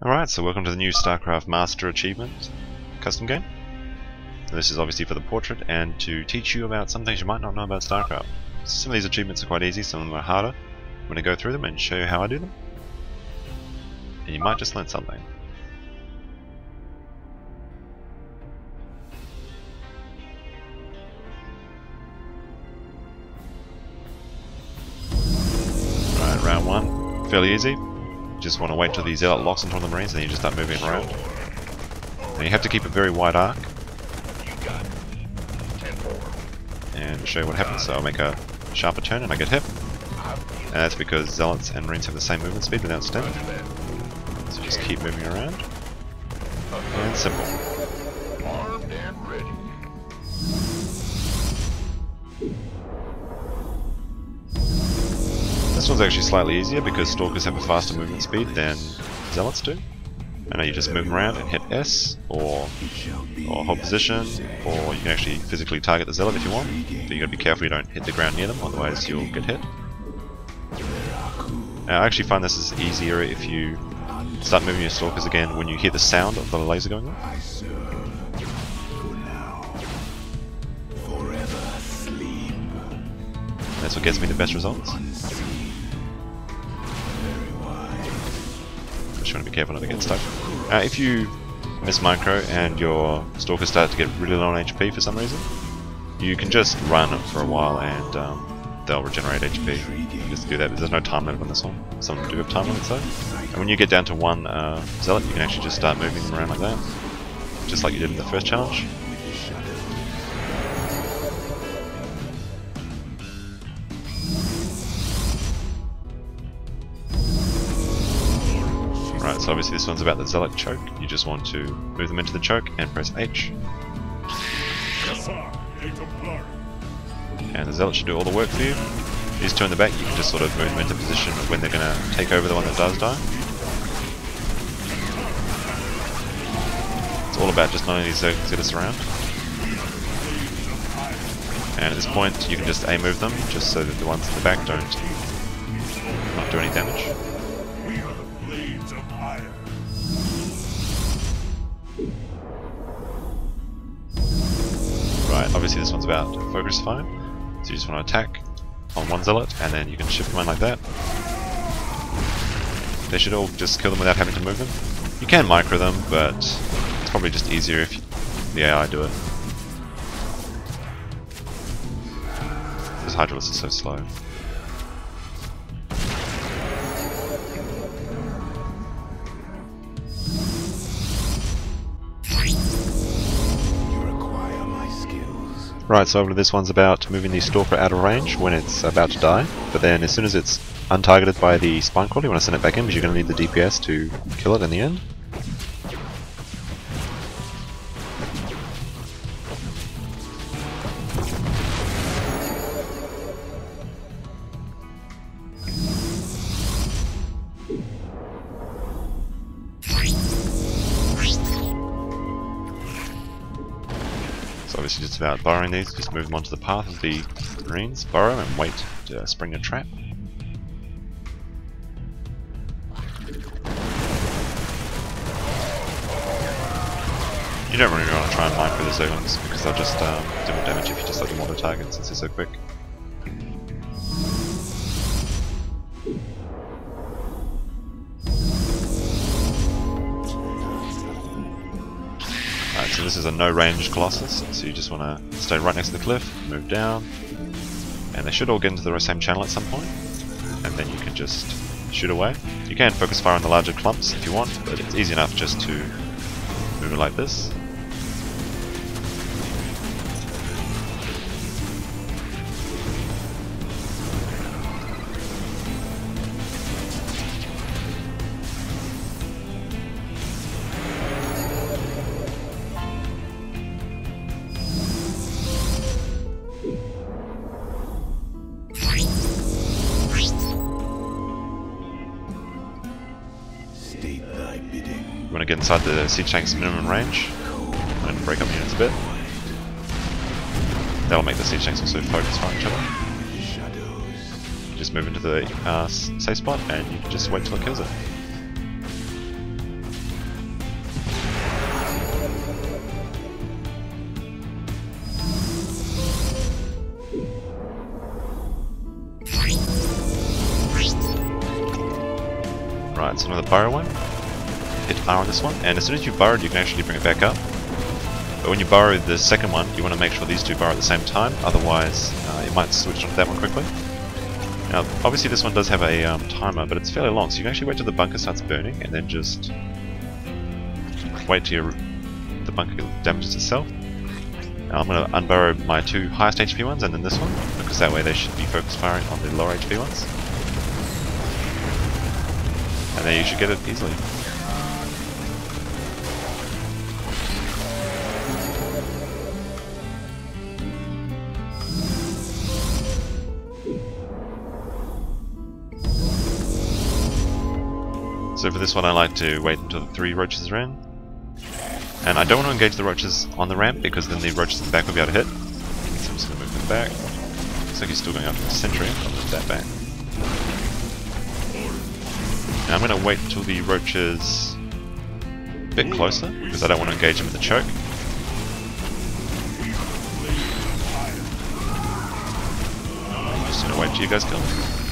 Alright, so welcome to the new Starcraft Master Achievement custom game. This is obviously for the portrait and to teach you about some things you might not know about Starcraft. Some of these achievements are quite easy, some of them are harder. I'm going to go through them and show you how I do them. And you might just learn something. Alright, round one, fairly easy. Just want to wait till the Zealot locks into one of the Marines and then you just start moving around. And you have to keep a very wide arc. And to show you what happens, so I'll make a sharper turn and I get hit. And that's because Zealots and Marines have the same movement speed without stem. So just keep moving around. And simple. Armed and ready. This one's actually slightly easier because Stalkers have a faster movement speed than Zealots do. I know you just move them around and hit S, or hold position, or you can actually physically target the Zealot if you want, but you gotta be careful you don't hit the ground near them, otherwise you'll get hit. I actually find this is easier if you start moving your Stalkers again when you hear the sound of the laser going off. That's what gets me the best results. Just want to be careful not to get stuck. If you miss micro and your Stalkers start to get really low on HP for some reason, you can just run for a while and they'll regenerate HP. Just do that, but there's no time limit on this one. Some do have time limits though. And when you get down to one Zealot, you can actually just start moving them around like that, just like you did in the first challenge. Right, so obviously this one's about the Zealot choke. You just want to move them into the choke and press H. And the Zealot should do all the work for you. These two in the back, you can just sort of move them into position when they're going to take over the one that does die. It's all about just knowing these Zealots get us around. And at this point, you can just A-move them, just so that the ones in the back don't not do any damage. Right, obviously this one's about focus fire, so you just want to attack on one Zealot and then you can shift them in like that. They should all just kill them without having to move them. You can micro them, but it's probably just easier if the AI do it. This Hydralisk is so slow. Right, so over this one's about moving the Stalker out of range when it's about to die, but then as soon as it's untargeted by the spine quality, you want to send it back in because you're going to need the DPS to kill it in the end. Obviously just about burrowing these, just move them onto the path of the Marines, burrow and wait to spring a trap. You don't really want to try and micro the Zealots because they'll just do more damage if you just let them auto target since they're so quick. So this is a no-range Colossus, so you just want to stay right next to the cliff, move down, and they should all get into the same channel at some point, and then you can just shoot away. You can focus fire on the larger clumps if you want, but it's easy enough just to move it like this. You want to get inside the siege tank's minimum range and break up units a bit. That'll make the siege tanks also focus on each other. Just move into the safe spot and you can just wait till it kills it. Right, so another burrow one. Hit R on this one, and as soon as you've burrowed, you can actually bring it back up. But when you burrow the second one, you want to make sure these two burrow at the same time, otherwise it might switch onto that one quickly. Now, obviously this one does have a timer, but it's fairly long, so you can actually wait till the bunker starts burning, and then just wait till the bunker damages itself. Now I'm going to unburrow my two highest HP ones, and then this one, because that way they should be focus firing on the lower HP ones. And then you should get it easily. So for this one I like to wait until the 3 roaches are in. And I don't want to engage the roaches on the ramp because then the roaches in the back will be able to hit. So I'm just going to move them back. Looks like he's still going after the sentry. I'll move that back. Now I'm going to wait until the roaches a bit closer because I don't want to engage them with the choke. I'm just going to wait till you guys kill them.